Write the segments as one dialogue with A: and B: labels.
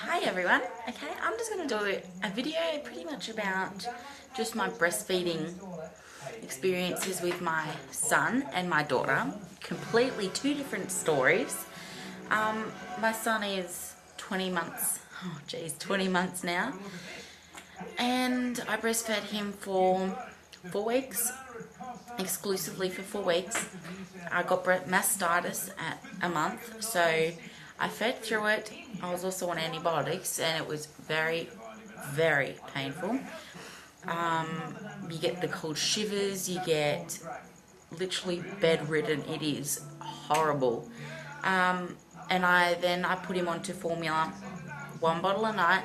A: Hi everyone. Okay, I'm just going to do a video pretty much about just my breastfeeding experiences with my son and my daughter. Completely two different stories. My son is 20 months, 20 months now, and I breastfed him for 4 weeks, exclusively for 4 weeks. I got mastitis at a month, so I fed through it. I was also on antibiotics, and it was very, very painful. You get the cold shivers, you get literally bedridden. It is horrible. And I put him onto formula, 1 bottle a night,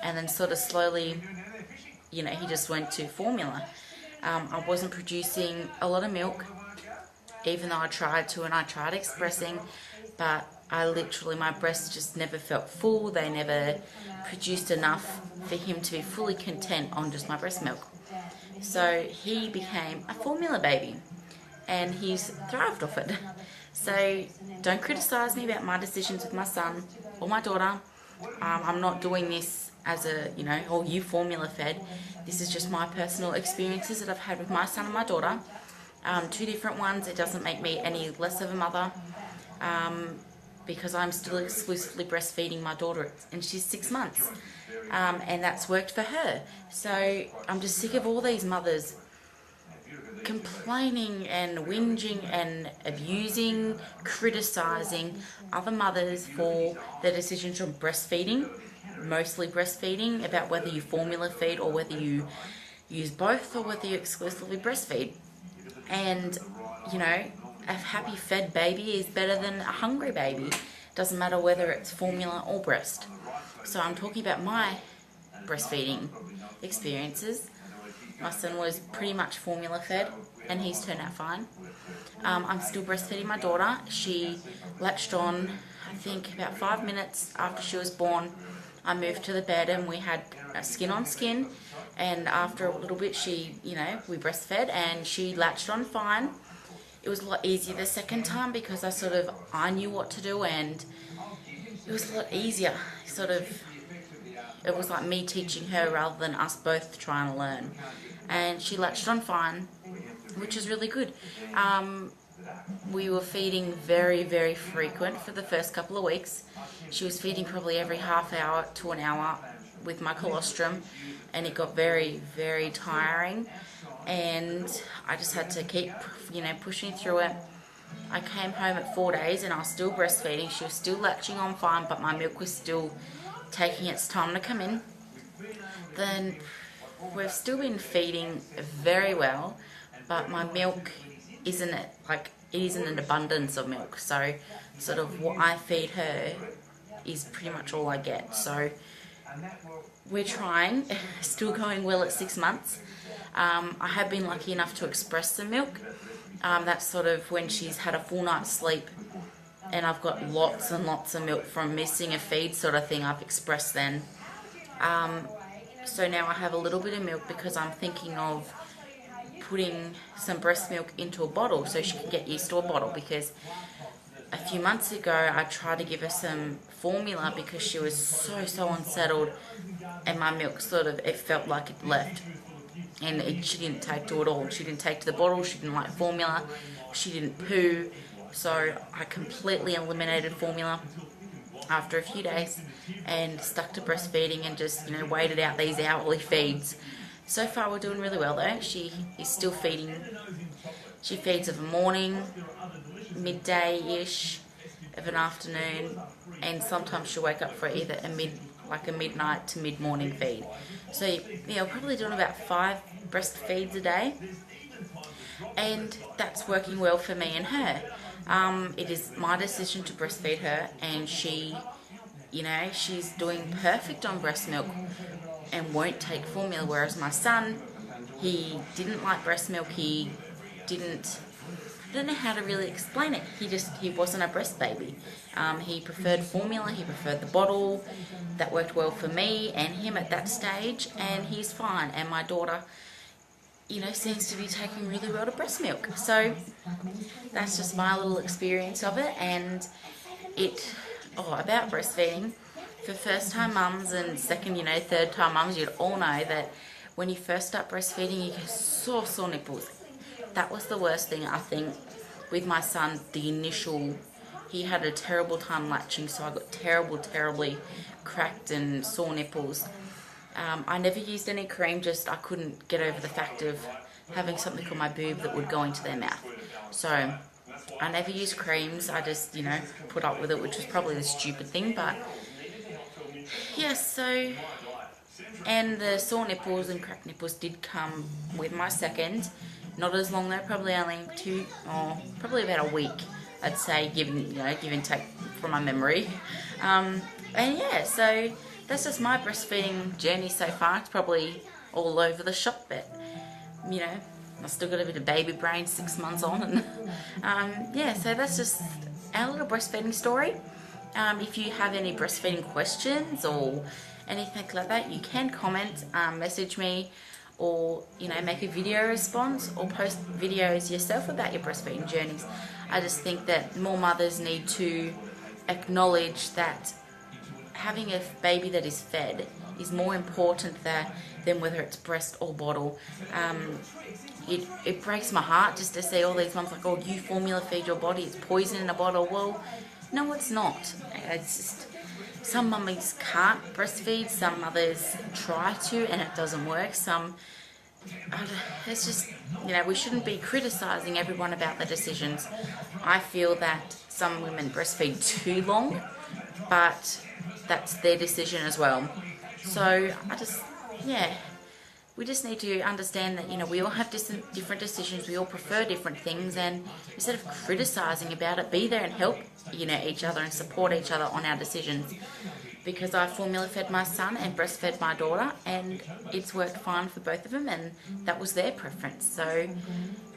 A: and then sort of slowly, he just went to formula. I wasn't producing a lot of milk, even though I tried to, and I tried expressing, but my breasts just never felt full. They never produced enough for him to be fully content on just my breast milk. So he became a formula baby, and he's thrived off it. So don't criticize me about my decisions with my son or my daughter. I'm not doing this as oh, you formula fed. This is just my personal experiences that I've had with my son and my daughter. 2 different ones. It doesn't make me any less of a mother, because I'm still exclusively breastfeeding my daughter, and she's 6 months, and that's worked for her. So I'm just sick of all these mothers complaining and whinging and abusing, criticizing other mothers for their decisions on breastfeeding, mostly breastfeeding, about whether you formula feed or whether you use both or whether you exclusively breastfeed. And a happy fed baby is better than a hungry baby. Doesn't matter whether it's formula or breast. So I'm talking about my breastfeeding experiences. My son was pretty much formula fed, and he's turned out fine. I'm still breastfeeding my daughter. She latched on, I think, about 5 minutes after she was born. I moved to the bed, and we had skin on skin. And after a little bit, we breastfed, and she latched on fine. It was a lot easier the second time because I knew what to do, and it was a lot easier. It was like me teaching her rather than us both trying to learn. And she latched on fine, which is really good. We were feeding very, very frequent for the first couple of weeks. She was feeding probably every half hour to an hour with my colostrum, and it got very, very tiring. And I just had to keep, pushing through it. I came home at 4 days, and I was still breastfeeding. She was still latching on fine, but my milk was still taking its time to come in. Then we've still been feeding very well, but my milk isn't an abundance of milk. So sort of what I feed her is pretty much all I get. So we're trying, still going well at 6 months. I have been lucky enough to express the milk. That's sort of when she's had a full night's sleep, and I've got lots and lots of milk from missing a feed sort of thing. I've expressed then. So now I have a little bit of milk because I'm thinking of putting some breast milk into a bottle so she can get used to a bottle, because a few months ago I tried to give her some formula because she was so unsettled, and my milk it felt like it left, and she didn't take to it all. She didn't take to the bottle, she didn't like formula, she didn't poo. So I completely eliminated formula after a few days and stuck to breastfeeding and just waited out these hourly feeds. So far we're doing really well though. She is still feeding. She feeds of a morning, midday-ish, of an afternoon, and sometimes she'll wake up for either a midnight to mid-morning feed. So we're probably doing about 5 breast feeds a day, and that's working well for me and her. It is my decision to breastfeed her, and she's doing perfect on breast milk and won't take formula, whereas my son, he didn't like breast milk. I don't know how to really explain it. He wasn't a breast baby. He preferred formula, he preferred the bottle. That worked well for me and him at that stage, and he's fine. And my daughter, seems to be taking really well to breast milk. So that's just my little experience of it. And about breastfeeding, For first time mums and second, third time mums, you'd all know that when you first start breastfeeding, you get sore nipples. That was the worst thing, I think, with my son. He had a terrible time latching, so I got terribly cracked and sore nipples. I never used any cream, just I couldn't get over the fact of having something on my boob that would go into their mouth. So I never used creams, I just, put up with it, which was probably the stupid thing, but yes, and the sore nipples and cracked nipples did come with my second. Not as long though, probably only probably about a week, I'd say, give and take from my memory. And yeah, so that's just my breastfeeding journey so far. It's probably all over the shop, but I still got a bit of baby brain 6 months on, and yeah, so that's just our little breastfeeding story. If you have any breastfeeding questions or anything like that, you can comment, message me, or make a video response, or post videos yourself about your breastfeeding journeys. I just think that more mothers need to acknowledge that having a baby that is fed is more important than whether it's breast or bottle. It breaks my heart just to see all these mums like, oh, you formula feed your body, it's poison in a bottle. Well, no, it's not. It's just, some mummies can't breastfeed, some mothers try to and it doesn't work. It's just, we shouldn't be criticising everyone about the decisions. I feel that some women breastfeed too long, but that's their decision as well. So we just need to understand that, we all have different decisions, we all prefer different things, and instead of criticising about it, be there and help, each other and support each other on our decisions. Because I formula fed my son and breastfed my daughter, and it's worked fine for both of them, and that was their preference. So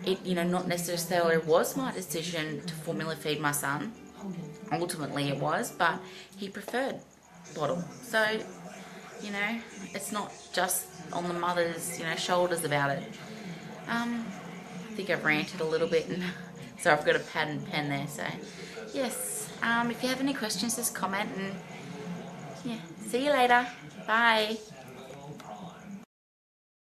A: it, not necessarily was my decision to formula feed my son. Ultimately it was, but he preferred bottle. So, it's not just on the mother's, shoulders about it. I think I've ranted a little bit, and so I've got a pad and pen there. So, yes, if you have any questions, just comment, and yeah, see you later. Bye.